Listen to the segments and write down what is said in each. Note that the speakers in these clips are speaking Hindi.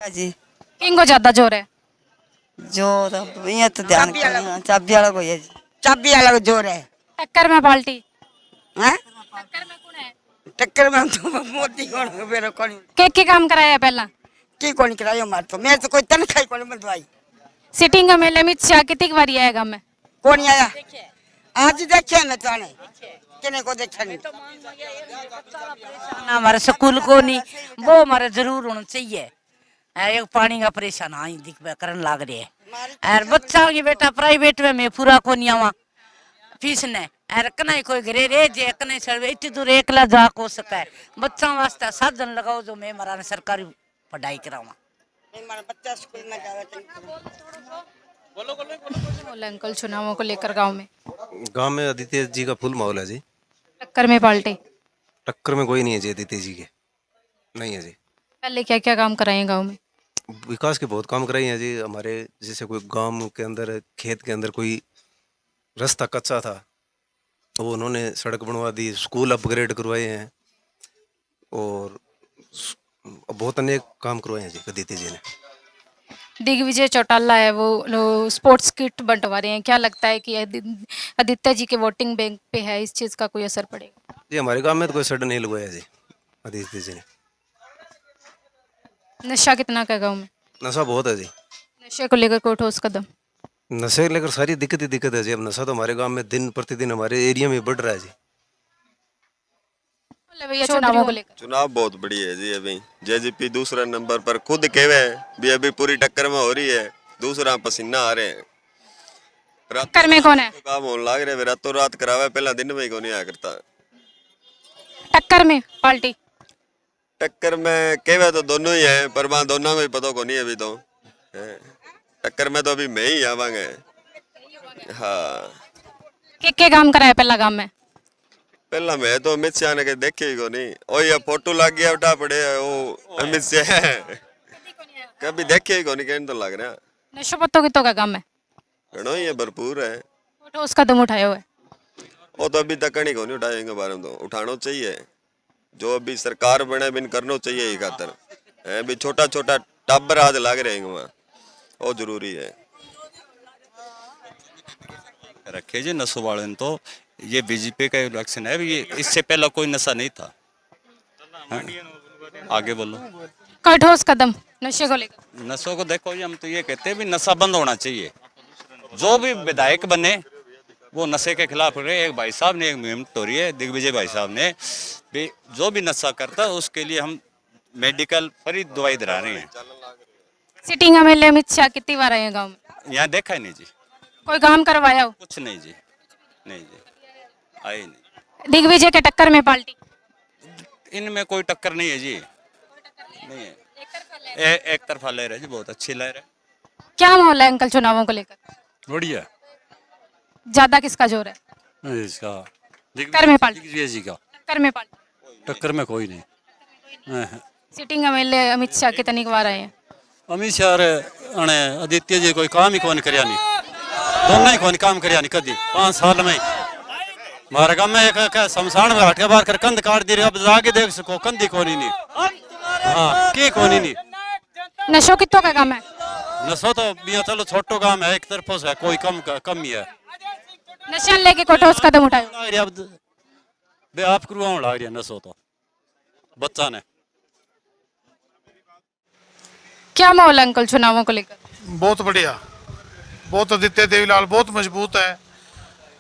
जी किंग को ज्यादा जोर है? जोर अब ये तो ध्यान चाबी वाला कोई है जी। चाबी वाला जोर है। टक्कर में पार्टी? हैं? टक्कर में कौन है? टक्कर में तो मोदी कौन मेरे कौन के काम कराया है पहला? की कौन करायो मार तो मैं तो कोई तनख्वाही कौन बंदवाई सिटिंग एमएलए अमित शाह कितनी बारी आएगा में? कौन आया आज देखे मैं जाने किने को देखा नहीं ना हमारे स्कूल को नहीं वो हमारे जरूर होना चाहिए। एक पानी का परेशान आई दिख करन लाग रहे है और बच्चा की बेटा प्राइवेट में मैं पूरा को नहीं आवा फीस ने और कना कोई घरे रे जे कने सर्वे इतनी दूर एकला जा को सके बच्चा वास्ते साधन लगाओ जो मैं मरा सरकारी पढ़ाई करावा। हमारा बच्चा स्कूल में जावे बोला अंकल चुनावों को लेकर गांव में आदित्य जी का फुल माहौल है जी। टक्कर में पार्टी? टक्कर में कोई नहीं है जी आदित्य जी के, नहीं है जी। पहले क्या क्या काम कराए गांव में? विकास के बहुत काम कराए हैं जी हमारे। जैसे कोई गांव के अंदर खेत के अंदर कोई रास्ता कच्चा था वो उन्होंने सड़क बनवा दी, स्कूल अपग्रेड करवाए हैं और बहुत अनेक काम करवाए हैं जी आदित्य जी ने। दिग्विजय चौटाला है वो स्पोर्ट्स किट बंटवा रहे हैं, क्या लगता है कि आदित्य जी के वोटिंग बैंक पे है, इस चीज का कोई असर पड़ेगा? जी हमारे गांव में तो कोई सडन नहीं लगवाया जी आदित्य जी ने। नशा कितना का गाँव में? नशा बहुत है जी। नशे को लेकर कोई ठोस कदम? नशे को लेकर सारी दिक्कत ही दिक्कत है जी। अब नशा तो हमारे गांव में दिन प्रतिदिन हमारे एरिया में बढ़ रहा है जी। भैया चुनावों को लेकर? चुनाव बहुत बढ़िया है जी। अभी जेजेपी दूसरा नंबर पर खुद कहवे भी अभी पूरी टक्कर में हो रही है, दूसरा पसीना आ रहे हैं। टक्कर में कौन है? काम होने लग रहे रातों रात करावे, पहला दिन में ही को नहीं आया करता। टक्कर में पार्टी? टक्कर में कहवे तो दोनों ही है पर वहां दोनों को ही पता को नहीं अभी तो टक्कर में तो अभी मैं ही आवांगे। हाँ के काम कराया पहला गांव में? पहला मैं तो अमित शाह ने देखे ही को नहीं, ओ ये फोटो लग गया उठा पड़े वो अमित शाह कभी देखे ही को नहीं, कहने तो लग रहा। नशो पत्तों की तो का काम है? घणो ही है, भरपूर है। ठोस कदम उठाए हुए? वो तो अभी तक नहीं को नहीं उठाए, इनके बारे में तो उठाना चाहिए। जो अभी सरकार बने बिन करना चाहिए ही खातर है भी छोटा छोटा टाबर आज लग रहे हैं वहाँ, वो जरूरी है। रखे जी नशो वाले ने तो ये बीजेपी का इलेक्शन है, ये इससे पहला कोई नशा नहीं था। हाँ? आगे बोलो। कोई ठोस कदम नशे को लेकर? नशों को देखो जी हम तो ये कहते हैं भी नशा बंद होना चाहिए। जो भी विधायक बने वो नशे के खिलाफ रहे। एक भाई साहब ने एक मुहिम तोड़ी है, दिग्विजय भाई साहब ने भी जो भी नशा करता है उसके लिए हम मेडिकल फ्री दवाई दिला रहे हैं। सिटिंग एमएलए अमित शाह कितनी बार आए हैं गाँव में? यहाँ देखा ही नहीं जी, कोई काम करवाया हो? कुछ नहीं जी, नहीं जी, आए नहीं। दिग्विजय के टक्कर में पार्टी? इनमें कोई टक्कर नहीं है जी, नहीं है। एक तरफा लहर है जी, बहुत अच्छी लहर है। क्या माहौल है अंकल चुनावों को लेकर? बढ़िया। ज्यादा किसका जोर है? इसका टक्कर में पार्टी? दिग्विजय जी का। टक्कर में पार्टी? टक्कर में कोई नहीं। सिटिंग एमएलए अमित शाह कितनी बार आए हैं? अमित शाह अने आदित्य जी कोई काम ही कौन करया नहीं, दोनों ही कौन काम करया नहीं कदी 5 साल में। हमारे गाँव में एक शमशान घाट के बाहर कर कंध काट दी, अब जाके देख सको कंधी कोनी नहीं। हाँ की कोनी नहीं। नशो कितों का काम है? नशो तो बिया चलो छोटो काम है, एक तरफों से कोई कम ही है। नशा लेके कोई ठोस कदम उठाए? अब आप करवाने लग रही है नशो तो बच्चा ने। क्या माहौल है अंकल चुनावों को लेकर? बहुत बढ़िया, बहुत आदित्य देवीलाल बहुत मजबूत है,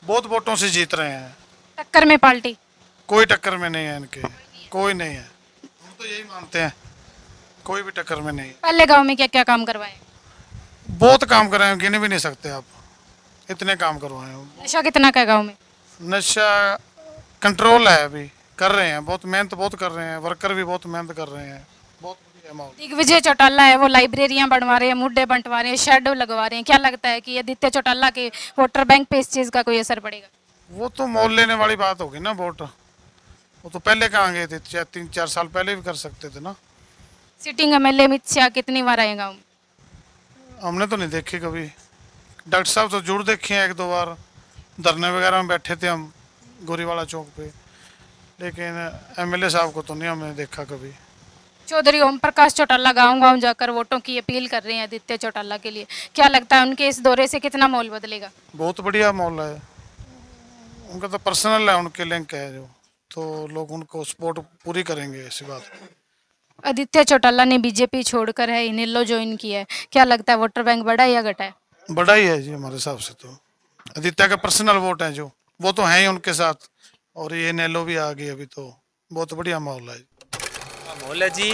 बहुत वोटों से जीत रहे हैं। टक्कर में पार्टी? कोई टक्कर में नहीं है इनके, कोई नहीं है। हम तो यही मानते हैं, कोई भी टक्कर में नहीं। पहले गांव में क्या क्या काम करवाए? बहुत काम कराए, गिने भी नहीं सकते आप, इतने काम करवाए हैं। नशा कितना का गांव में? नशा कंट्रोल है, अभी कर रहे हैं, बहुत मेहनत बहुत कर रहे हैं, वर्कर भी बहुत मेहनत कर रहे हैं, बहुत बढ़िया माहौल। दिग्विजय चौटाला है वो लाइब्रेरियां बनवा रहे हैं, मुड्डे बंटवा रहे हैं, शेड लगवा रहे हैं, क्या लगता है कि आदित्य चौटाला के वोटर बैंक पे इस चीज का कोई असर पड़ेगा? वो तो मोल लेने वाली बात होगी ना, वोट वो तो पहले कहाँ गए थे, 3-4 साल पहले भी कर सकते थे ना। सिटिंग एमएलए अमित शाह कितनी बार आए गाँव में? हमने तो नहीं देखे कभी। डॉक्टर साहब तो जरूर देखे हैं, 1-2 बार धरने वगैरह में बैठे थे हम गोरीवाला चौक पे, लेकिन एमएलए साहब को तो नहीं हमने देखा कभी। चौधरी ओम प्रकाश चौटाला गांव-गांव जाकर वोटों की अपील कर रहे हैं आदित्य चौटाला के लिए। क्या लगता है उनके इस दौरे से कितना माहौल बदलेगा? बहुत बढ़िया माहौल है। उनका तो पर्सनल है, उनके लिंक है जो, तो लोग उनको सपोर्ट पूरी करेंगे, ऐसी बात। आदित्य चौटाला ने बीजेपी छोड़कर है इनेलो ज्वाइन किया है। क्या लगता है वोटर बैंक बढ़ा या घटा है? बड़ा ही है जी हमारे हिसाब से तो। आदित्य का पर्सनल वोट है जो, वो तो हैं ही उनके साथ, और ये नेलो भी आ गई अभी, तो बहुत बढ़िया माहौल है। माहौल है जी,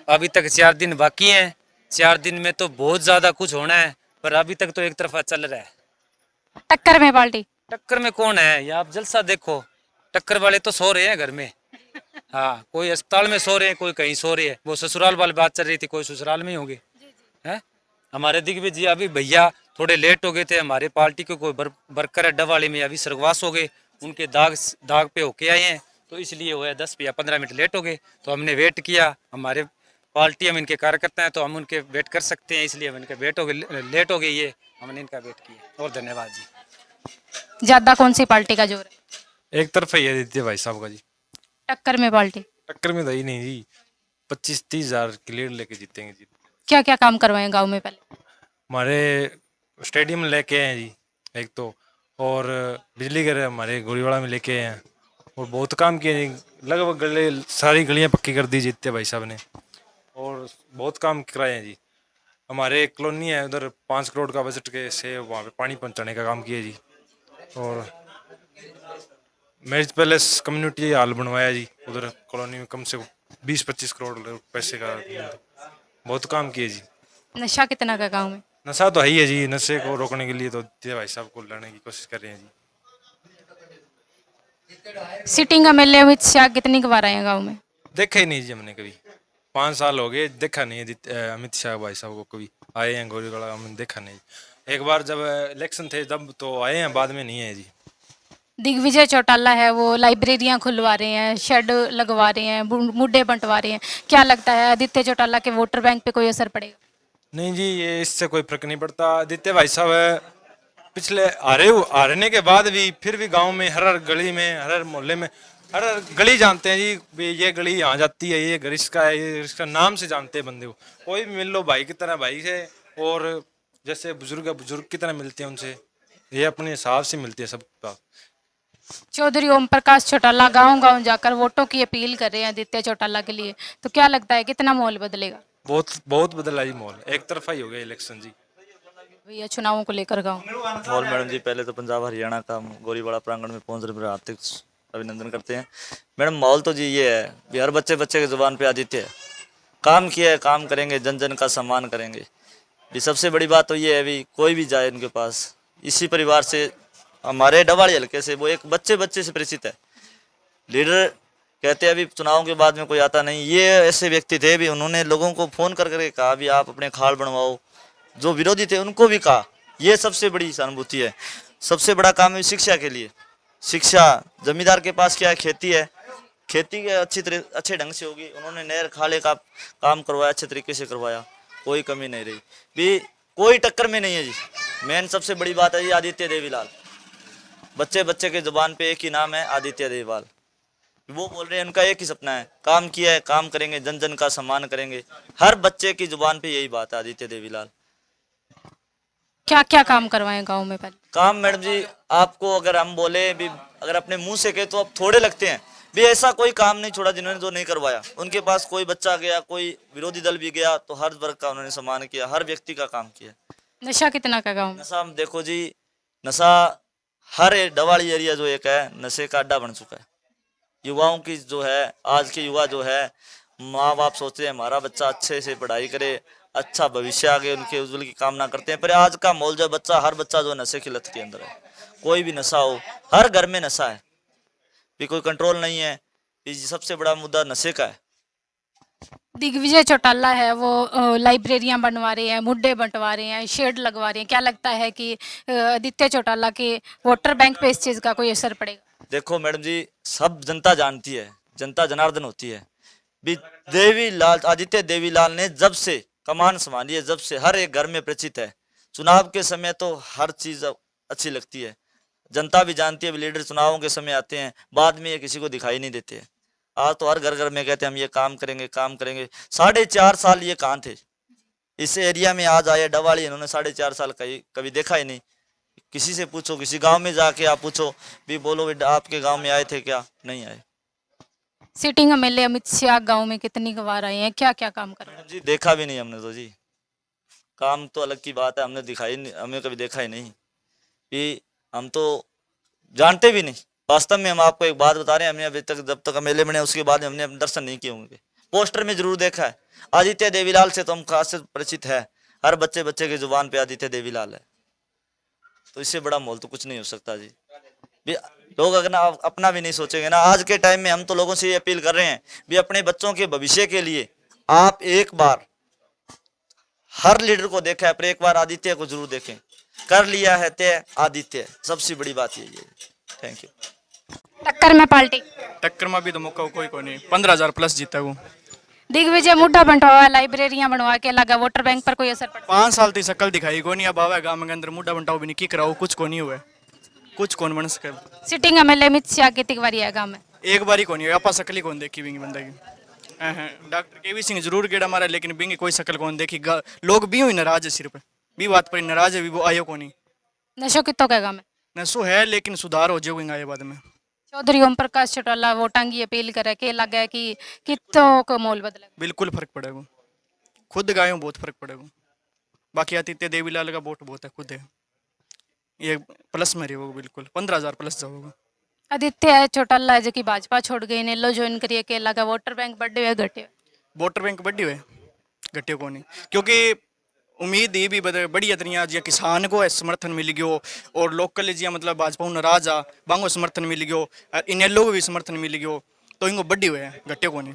अभी तक 4 दिन बाकी हैं। 4 दिन में तो बहुत ज्यादा कुछ होना है, पर अभी तक तो एक तरफा चल रहा है। टक्कर में पार्टी? टक्कर में कौन है, ये आप जलसा देखो। टक्कर वाले तो सो रहे हैं घर में, हाँ, कोई अस्पताल में सो रहे हैं, कोई कहीं सो रहे हैं। वो ससुराल वाली बात चल रही थी, कोई ससुराल में ही होंगे, हैं। हमारे दिग्विजय अभी भैया थोड़े लेट हो गए थे, हमारे पार्टी के कोई वर्कर अड्डा वाले में अभी स्वर्गवास हो गए, उनके दाग पे होके आए हैं, तो इसलिए वो है 10 या 15 मिनट लेट हो गए। तो हमने वेट किया, हमारे पार्टी हम इनके कार्यकर्ता हैं तो हम उनके वेट कर सकते हैं, इसलिए हम इनके लेट हो गई है, हमने इनका वेट किया। और धन्यवाद जी। ज्यादा कौन सी पार्टी का जोर है? एक तरफा ही है आदित्य भाई साहब का जी। टक्कर में पार्टी? टक्कर में तो ही नहीं जी, 25-30 हजार की लीड लेके जीतेंगे जी। क्या क्या काम करवाए गांव में? पहले हमारे स्टेडियम लेके आए हैं जी एक तो, और बिजली घर हमारे गोरीवाड़ा में लेके आए हैं, और बहुत काम किए जी। लगभग गले सारी गलियां पक्की कर दी जीते भाई साहब ने, और बहुत काम कराए हैं जी। हमारे एक कॉलोनी है उधर 5 करोड़ का बजट के से वहाँ पे पानी पहुँचाने का काम किया जी। और मैरिज पैलेस कम्युनिटी हॉल बनवाया जी उधर कॉलोनी में, कम से कम 20-25 करोड़ पैसे का बहुत काम किए जी। नशा कितना का गांव में? नशा तो है ही है जी, नशे को रोकने के लिए तो आदित्य भाई साहब को लाने की कोशिश कर रहे हैं जी। सिटिंग एमएलए अमित शाह कितनी बार आए हैं गाँव में? देखा ही नहीं जी हमने कभी, 5 साल हो गए, देखा नहीं अमित शाह भाई साहब को कभी। आए हैं गोरीवाड़ा, हमने देखा नहीं। एक बार जब इलेक्शन थे तब तो आए हैं, बाद में नहीं है जी। दिग्विजय चौटाला है वो लाइब्रेरियां खुलवा रहे हैं, शेड लगवा रहे हैं, मुड्डे बंटवा रहे हैं। क्या लगता है आदित्य चौटाला के वोटर बैंक पे कोई असर पड़ेगा? नहीं जी, ये इससे कोई फर्क नहीं पड़ता। आदित्य भाई साहब पिछले हारने के बाद भी फिर भी गांव में हर गली में, हर मोहल्ले में, हर गली जानते हैं जी, ये गली यहाँ जाती है, ये घर इसका है, ये इसका नाम से जानते हैं बंदे को। कोई भी मिल लो भाई की तरह भाई से, और जैसे बुजुर्ग की तरह मिलते हैं उनसे, ये अपने हिसाब से मिलती है सबका। चौधरी ओम प्रकाश चौटाला गांव-गांव जाकर वोटों की अपील कर रहे हैं आदित्य चौटाला के लिए, तो क्या लगता है कितना माहौल बदलेगा? बहुत बदला जी माहौल, एक तरफा ही हो गया इलेक्शन जी भैया चुनावों को लेकर गाँव। और मैडम जी, पहले तो पंजाब हरियाणा का गोरीवाड़ा प्रांगण में पहुंच रहे, हार्दिक अभिनंदन करते हैं। मैडम माहौल तो जी ये है कि हर बच्चे के जुबान पे आदित्य है, काम किया है, काम करेंगे, जन जन का सम्मान करेंगे। भी सबसे बड़ी बात तो ये है, भी कोई भी जाए उनके पास, इसी परिवार से, हमारे डवाड़ी हल्के से, वो एक बच्चे से परिचित है। लीडर कहते हैं अभी चुनाव के बाद में कोई आता नहीं, ये ऐसे व्यक्ति थे भी, उन्होंने लोगों को फोन करके कहा भी आप अपने खाल बनवाओ। जो विरोधी थे उनको भी कहा, ये सबसे बड़ी सहानुभूति है। सबसे बड़ा काम है शिक्षा के लिए। शिक्षा जमींदार के पास क्या है, खेती है, खेती के अच्छे ढंग से होगी। उन्होंने नहर खाले का काम करवाया, अच्छे तरीके से करवाया, कोई कमी नहीं रही भी, कोई टक्कर में नहीं है जी। मेन सबसे बड़ी बात है जी आदित्य देवीलाल। बच्चे के जुबान पे एक ही नाम है, आदित्य देवीलाल। वो बोल रहे हैं उनका एक ही सपना है, काम किया है, काम करेंगे, जन जन का सम्मान करेंगे। हर बच्चे की जुबान पे यही बात है, आदित्य देवीलाल। क्या क्या काम करवाएं गांव में? पहले काम मैडम जी, आपको अगर हम बोले भी, अगर अपने मुंह से कहे तो अब थोड़े लगते हैं भी, ऐसा कोई काम नहीं छोड़ा जिन्होंने जो नहीं करवाया। उनके पास कोई बच्चा गया, कोई विरोधी दल भी गया, तो हर वर्ग का उन्होंने सम्मान किया, हर व्यक्ति का काम किया। नशा कितना का गाँव में? नशा देखो जी, नशा हर डवाड़ी एरिया जो एक है, नशे का अड्डा बन चुका है। युवाओं की जो है, आज के युवा जो है, माँ बाप सोचते हैं हमारा बच्चा अच्छे से पढ़ाई करे, अच्छा भविष्य आगे उनके उज्जवल की कामना करते हैं। पर आज का माहौल जो बच्चा, हर बच्चा जो नशे की लत के अंदर है, कोई भी नशा हो, हर घर में नशा है, भी कोई कंट्रोल नहीं है। सबसे बड़ा मुद्दा नशे का है। दिग्विजय चौटाला है वो लाइब्रेरियां बनवा रहे हैं, मुड्डे बंटवा रहे हैं, शेड लगवा रहे हैं। क्या लगता है कि आदित्य चौटाला के वोटर बैंक पे इस चीज़ का कोई असर पड़ेगा? देखो मैडम जी, सब जनता जानती है, जनता जनार्दन होती है भी। देवीलाल, आदित्य देवीलाल ने जब से कमान संभाली है, जब से हर एक घर में परिचित है। चुनाव के समय तो हर चीज अच्छी लगती है, जनता भी जानती है। लीडर चुनावों के समय आते हैं, बाद में ये किसी को दिखाई नहीं देते। आज तो हर घर घर में कहते हैं हम ये काम करेंगे काम करेंगे। 4.5 साल ये कहाँ थे? इस एरिया में आज आए डवाली, इन्होंने 4.5 साल कभी देखा ही नहीं। किसी से पूछो, किसी गांव में जाके आप पूछो भी, बोलो आपके गांव में आए थे क्या? नहीं आए। सिटिंग एमएलए अमित शाह गांव में कितनी बार आए हैं, क्या क्या काम कर रहे हैं? जी देखा भी नहीं हमने तो जी। काम तो अलग की बात है, हमने दिखाई नहीं, हमने कभी देखा ही नहीं कि हम तो जानते भी नहीं। वास्तव में हम आपको एक बात बता रहे हैं, हमने अभी तक जब तक एमएलए बने उसके बाद हमने अपने दर्शन नहीं किए होंगे। पोस्टर में जरूर देखा है। आदित्य देवीलाल से तो हम खास परिचित है, हर बच्चे बच्चे की जुबान पे आदित्य देवीलाल है। तो इससे बड़ा मोल तो कुछ नहीं हो सकता जी। लोग अगर ना अपना भी नहीं सोचेंगे ना, आज के टाइम में हम तो लोगों से ये अपील कर रहे हैं भी अपने बच्चों के भविष्य के लिए आप एक बार, हर लीडर को देखा है पर एक बार आदित्य को जरूर देखें। कर लिया है तय आदित्य, सबसे बड़ी बात यही है। Thank you. टक्कर में पार्टी? टक्कर में भी तो मौका कोई को नहीं, 15,000 प्लस जीता वो। दिग्विजय मुद्दा बंटवा, लाइब्रेरियां बनवा के लगा, वोटर बैंक पर कोई असर पड़ा? 5 साल तक शकल दिखाई को नहीं। अब आवा गांव के अंदर मुद्दा बंटाओ भी नहीं की कराओ, कुछ को नहीं हुआ, कुछ कौन बन सके। सिटिंग एमएलए अमित शाह कितनी बारी है गांव में? एक बारी को नहीं हुआ, आपा शकल ही कौन देखी बिंगी बंदा की। डॉक्टर केवी सिंह जरूर गेड़ा मारा, लेकिन बिंगी कोई शकल कौन देखी। लोग भी हुई नाराज है, सिर्फ भी बात पर नाराज है, भी वो आयो को नहीं। नशो कितो का गांव में? नशो है लेकिन सुधार हो जाएगा आए बाद में। चौधरी ओम प्रकाश चौटाला वोटां की अपील करे के लगा है कि कितों को मोल बदले? बिल्कुल फर्क पड़ेगा, खुद गायों बहुत फर्क पड़ेगा। बाकी आदित्य देवीलाल का वोट बहुत है, खुद है ये प्लस में रहेगा बिल्कुल, 15,000 प्लस जाओगा। आदित्य चौटाला है जो कि भाजपा छोड़ गई, नेलो ज्वाइन करिए के लगा, वोटर बैंक बढ़े हुए घटे? वोटर बैंक बढ़ी हुए घटे को नहीं, क्योंकि उम्मीद ये भी बड़ी अदरियाँ जी किसान को समर्थन मिल गयो और लोकल जी मतलब भाजपा नाराज आ बांगो समर्थन मिल गयो, इनेलो को भी समर्थन मिल गयो, तो इनको बढ़ी हुए घटे को नहीं।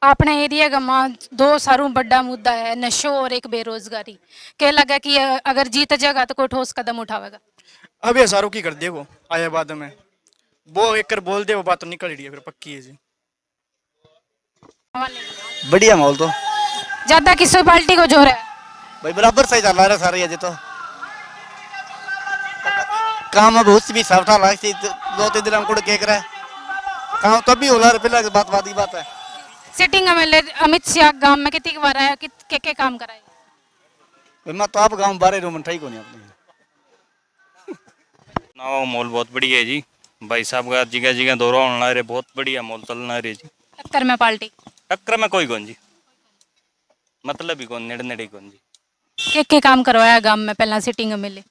अपने एरिया का मां 2 सारों बड़ा मुद्दा है, नशो और एक बेरोजगारी। क्या लगा कि अगर जीत जाएगा तो कोई ठोस कदम उठावेगा? अब ये सारों की कर देगो आया बाद में, वो एक कर बोल दे वो बात तो निकल रही है फिर पक्की है जी। बढ़िया माहौल तो ज्यादा किस पार्टी को जोर है? भाई बराबर सही चल रहा है सारे ये तो काम अब भी साफ था लास्ट 2-3 दिन हमको केक रहा है काम तो भी होला पहला बात की बात है। सिटिंग एमएलए अमित शाह गांव में कितनी बार आया, के काम कराए? मैं तो आप गांव बारे रूम ठई को नहीं अपने ना मोल बहुत बढ़िया है जी। भाई साहब का जिगा जिगा दौरा होना रे, बहुत बढ़िया मोल चलना रे जी। टक्कर में पार्टी? टक्कर में कोई कौन जी, मतलब ही कौन, नेड़े नेड़े कौन जी। के काम करवाया गांव में पहला सिटिंग एमएलए?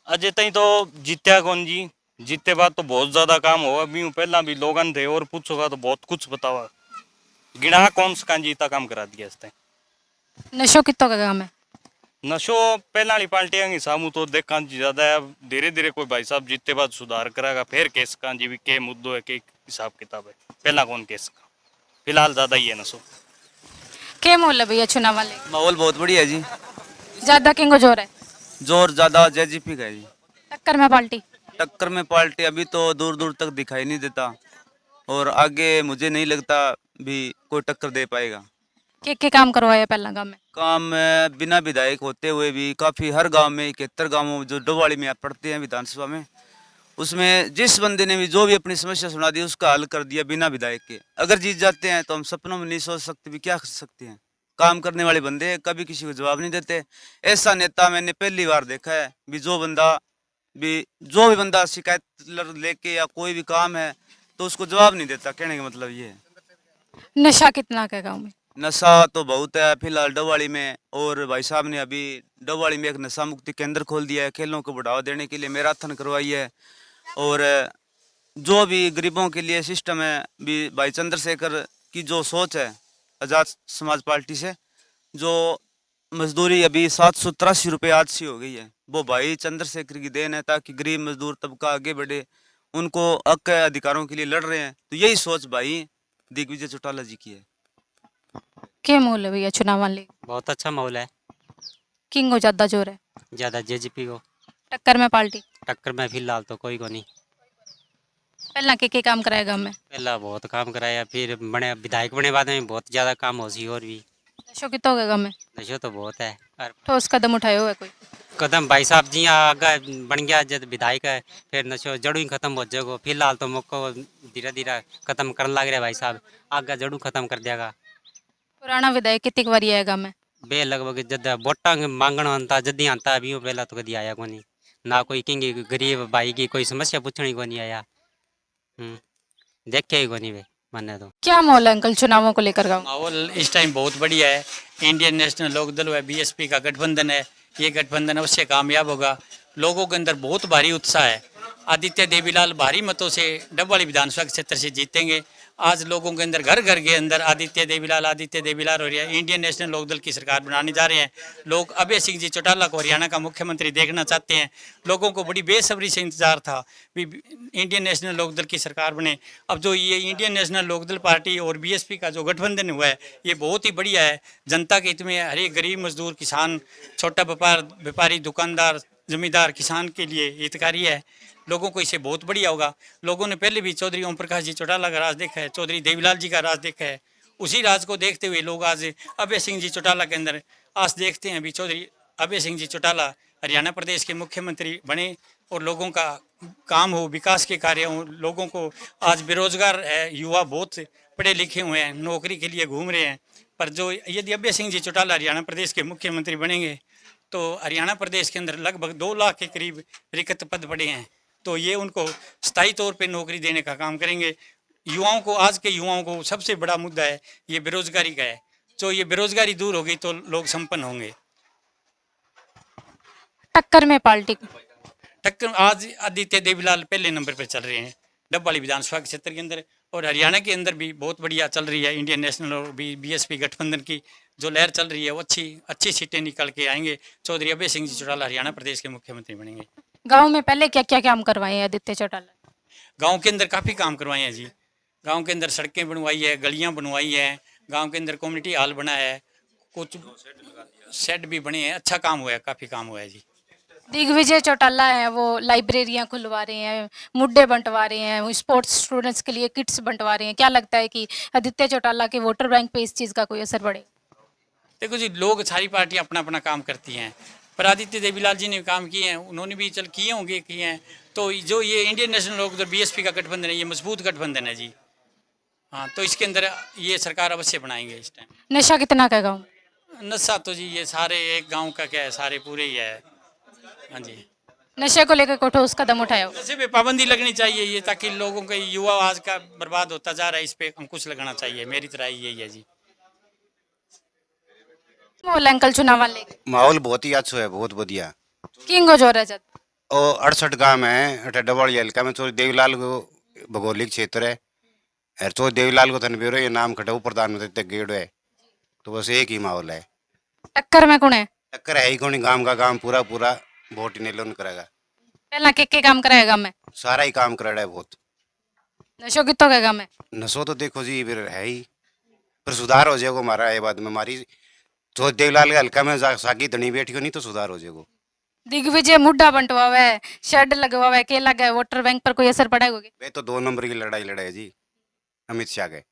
अजय तई तो जीत्या कौन जी, जीते बाद तो बहुत ज्यादा काम हो। अभी पहला भी लोगन थे और पूछोगा तो बहुत कुछ बतावा, गिना कौन सा जीता काम करा दिया इसने। नशो कितो का गांव में? नशो पहला वाली पार्टियां की सामू तो देखा ज्यादा है। धीरे धीरे कोई भाई साहब जीते बाद सुधार कराएगा, फिर केस का जी भी के मुद्दों है, के हिसाब किताब है। पहला कौन केस का, फिलहाल ज्यादा ही है नशो। के मोल है भैया चुनाव वाले? माहौल बहुत बढ़िया है जी, ज्यादा किंगो जोर है? जोर ज्यादा जेजीपी का है जी। टक्कर में पार्टी? टक्कर में पार्टी अभी तो दूर दूर तक दिखाई नहीं देता और आगे मुझे नहीं लगता भी कोई टक्कर दे पाएगा। के काम करवाया पहला गांव में? काम बिना विधायक होते हुए भी काफी, हर गांव में 71 गांवों जो डोवाली में आप पढ़ते हैं विधानसभा में, उसमें जिस बंदे ने भी जो भी अपनी समस्या सुना दी उसका हल कर दिया बिना विधायक के। अगर जीत जाते हैं तो हम सपनों में नहीं सोच सकते भी क्या कर सकते हैं। काम करने वाले बंदे हैं, कभी किसी को जवाब नहीं देते। ऐसा नेता मैंने पहली बार देखा है भी जो भी बंदा शिकायत लेके या कोई भी काम है तो उसको जवाब नहीं देता। कहने का मतलब ये है। नशा कितना का गाँव में? नशा तो बहुत है फिलहाल डोवाली में, और भाई साहब ने अभी डोवाली में एक नशा मुक्ति केंद्र खोल दिया है, खेलों को बढ़ावा देने के लिए मैराथन करवाई है। और जो भी गरीबों के लिए सिस्टम है भी, भाई चंद्रशेखर की जो सोच है आज़ाद समाज पार्टी से, जो मजदूरी अभी 783 रुपये आज सी हो गई है, वो भाई चंद्रशेखर की देन है, ताकि गरीब मजदूर तबका आगे बढ़े, उनको हक अधिकारों के लिए लड़ रहे हैं। तो यही सोच भाई दिग्विजय चौटाला जी की है। क्या माहौल है भैया चुनाव वाले? बहुत अच्छा माहौल है। किंगो ज्यादा जोर है? ज़्यादा जेजीपी को। टक्कर में पार्टी? टक्कर में फिलहाल तो कोई को नहीं। पहला के काम कराएगा मैं? पहला बहुत काम कराया, फिर बने विधायक बने बाद में बहुत ज़्यादा काम हो सी। और भी नशो कितना होगा में? नशो तो बहुत है। ठोस कदम उठाए हुए कोई? कदम भाई साहब जी आगे बन गया जब विधायक है फिर नशो जड़ू ही खत्म हो जाएगा। फिलहाल तो मौको धीरे धीरे खत्म करने लग रहे भाई साहब, आगे जड़ू खत्म कर देगा। पुराना विधायक कितनी बारी आएगा मैं बे लगभग जद वोटा मांगण आता जदी आता अभी पहला तो कभी आया कोनी ना, कोई कहेंगे गरीब भाई की कोई समस्या पूछनी कोनी आया। देखे ही कोनी वे माने तो। क्या माहौल है अंकल चुनावों को लेकर गाँव? माहौल इस टाइम बहुत बढ़िया है। इंडियन नेशनल लोकदल व बीएसपी का गठबंधन है, ये गठबंधन अवश्य कामयाब होगा। लोगों के अंदर बहुत भारी उत्साह है। आदित्य देवीलाल भारी मतों से डबवाली विधानसभा क्षेत्र से जीतेंगे। आज लोगों के अंदर घर घर के अंदर आदित्य देवीलाल हो रही है। इंडियन नेशनल लोकदल की सरकार बनाने जा रहे हैं लोग। अभय सिंह जी चौटाला को हरियाणा का मुख्यमंत्री देखना चाहते हैं। लोगों को बड़ी बेसब्री से इंतजार था भी इंडियन नेशनल लोकदल की सरकार बने। अब जो ये इंडियन नेशनल लोकदल पार्टी और बीएसपी का जो गठबंधन हुआ है ये बहुत ही बढ़िया है। जनता के हित में हर एक गरीब मजदूर किसान छोटा व्यापारी दुकानदार जमींदार किसान के लिए हितकारी है। लोगों को इसे बहुत बढ़िया होगा। लोगों ने पहले भी चौधरी ओम प्रकाश जी चौटाला का राज देखा है, चौधरी देवीलाल जी का राज देखा है। उसी राज को देखते हुए लोग आज अभय सिंह जी चौटाला के अंदर आस देखते हैं। अभी चौधरी अभय सिंह जी चौटाला हरियाणा प्रदेश के मुख्यमंत्री बने और लोगों का काम हो, विकास के कार्य हो। लोगों को आज बेरोजगार है, युवा बहुत पढ़े लिखे हुए हैं, नौकरी के लिए घूम रहे हैं। पर जो यदि अभय सिंह जी चौटाला हरियाणा प्रदेश के मुख्यमंत्री बनेंगे तो हरियाणा प्रदेश के अंदर लगभग 2 लाख के करीब रिक्त पद पड़े हैं। तो ये उनको स्थायी तौर पे नौकरी देने का काम करेंगे। युवाओं को, आज के युवाओं को सबसे बड़ा मुद्दा है ये बेरोजगारी का है। तो ये बेरोजगारी दूर होगी तो लोग संपन्न होंगे। टक्कर में पार्टी टक्कर आज आदित्य देवीलाल पहले नंबर पर चल रहे हैं डबवाली विधानसभा क्षेत्र के अंदर, और हरियाणा के अंदर भी बहुत बढ़िया चल रही है। इंडियन नेशनल और बीएसपी गठबंधन की जो लहर चल रही है वो अच्छी सीटें निकल के आएंगे। चौधरी अभय सिंह जी चौटाला हरियाणा प्रदेश के मुख्यमंत्री बनेंगे। गाँव में पहले क्या क्या काम करवाए हैं आदित्य चौटाला? गांव के अंदर काफ़ी काम करवाए हैं जी। गांव के अंदर सड़कें बनवाई है, गलियां बनवाई हैं, गांव के अंदर कम्युनिटी हॉल बना है, कुछ शेड भी बने हैं। अच्छा काम हुआ है, काफ़ी काम हुआ है जी। दिग्विजय चौटाला है वो लाइब्रेरियां खुलवा रहे हैं, मुड्डे बंटवा रहे हैं, स्पोर्ट्स स्टूडेंट्स के लिए किट्स बंटवा रहे हैं। क्या लगता है कि आदित्य चौटाला के वोटर बैंक पे इस चीज़ का कोई असर पड़ेगा? देखो जी, लोग सारी पार्टियां अपना अपना काम करती हैं, पर आदित्य देवीलाल जी ने काम किए हैं, उन्होंने भी चल किए होंगे किए हैं। तो जो ये इंडियन नेशनल लोकदल बीएसपी का गठबंधन है ये मजबूत गठबंधन है जी। हाँ, तो इसके अंदर ये सरकार अवश्य बनाएंगे इस टाइम। नशा कितना का गाँव? नशा तो जी ये सारे एक गाँव का क्या है, सारे पूरे ही है। हाँ जी, नशे को लेकर कोई ठोस कदम उठाया हो? नशे पे पाबंदी लगनी चाहिए ये, ताकि लोगों का युवा आज का बर्बाद होता जा रहा है, इस पे अंकुश लगाना चाहिए। मेरी तरह यही है जी। माहौल अंकल चुनाव वाले माहौल बहुत ही अच्छा है, बहुत बढ़िया। किंग हो जोर है जब और 68 गांव है अठा डबवाली हल्का में। चौधरी देवीलाल को भौगोलिक क्षेत्र है और चौधरी देवीलाल को धन ब्यूरो ये नाम खटाऊ प्रधानमंत्री तक गेड़ है। तो बस एक ही माहौल है। टक्कर में कौन है? टक्कर है ही कौन, गांव का काम पूरा पूरा वोट ने लोन करेगा। पहला के काम कराएगा मैं सारा ही काम कर रहा है बहुत। नशो कितो कहेगा मैं? नशो तो देखो जी फिर है ही, पर सुधार हो जाएगा हमारा। ये बात में हमारी चौधरी देवीलाल के हल्का में साकी धनी बैठी हो नहीं तो सुधार हो जाएगा। दिग्विजय मुड्डा बंटवावा है, शेड लगवावा है, के लगा है, वोटर बैंक पर कोई असर पड़ेगा? वे तो 2 नंबर की लड़ाई जी अमित शाह के।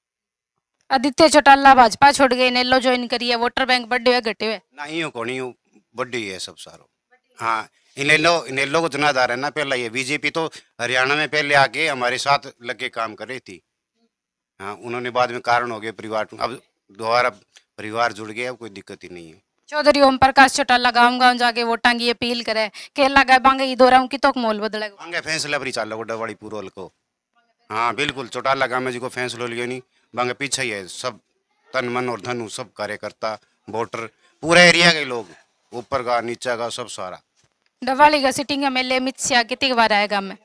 आदित्य चौटाला भाजपा छोड़ गए, नेलो ज्वाइन करी है, वोटर बैंक बढ़े हुए घटे हुए? नहीं हो कौन हो बड़ी है सब सारो। हाँ, इनेलो को जनाधार है ना। पहला ये बीजेपी तो हरियाणा में पहले आके हमारे साथ लग के काम कर रही थी। हाँ, उन्होंने बाद में कारण हो गए परिवार, अब दोबारा परिवार जुड़ गया, अब कोई दिक्कत ही नहीं है। चौधरी ओम प्रकाश चौटाला गांव गांव जाके वोटां की अपील करे, केला गए बांगे ई दोराऊ की तोक मोल बदलेगा? बांगे फैसला पर ही चालो डबवाली पूरोल को। हाँ बिल्कुल, चौटाला गांव में जी को फैसला लियो नहीं, बांगे पीछे ही है सब, तन मन और धन सब कार्यकर्ता वोटर पूरे एरिया के लोग, ऊपर का नीचे का सब सारा। डबवाली का सिटिंग एमएलए अमित शाह कितनी बार आएगा में?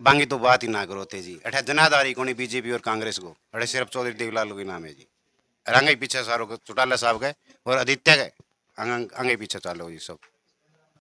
बांगी तो बात ही ना करो थे जी। अठा जनाधारी कोनी बीजेपी और कांग्रेस को, अठे सिर्फ चौधरी देवीलाल के नाम है जी। रंगे पीछे सारों को चौटाला साहब गए और आदित्य गए, आगे पीछे चालो जी सब।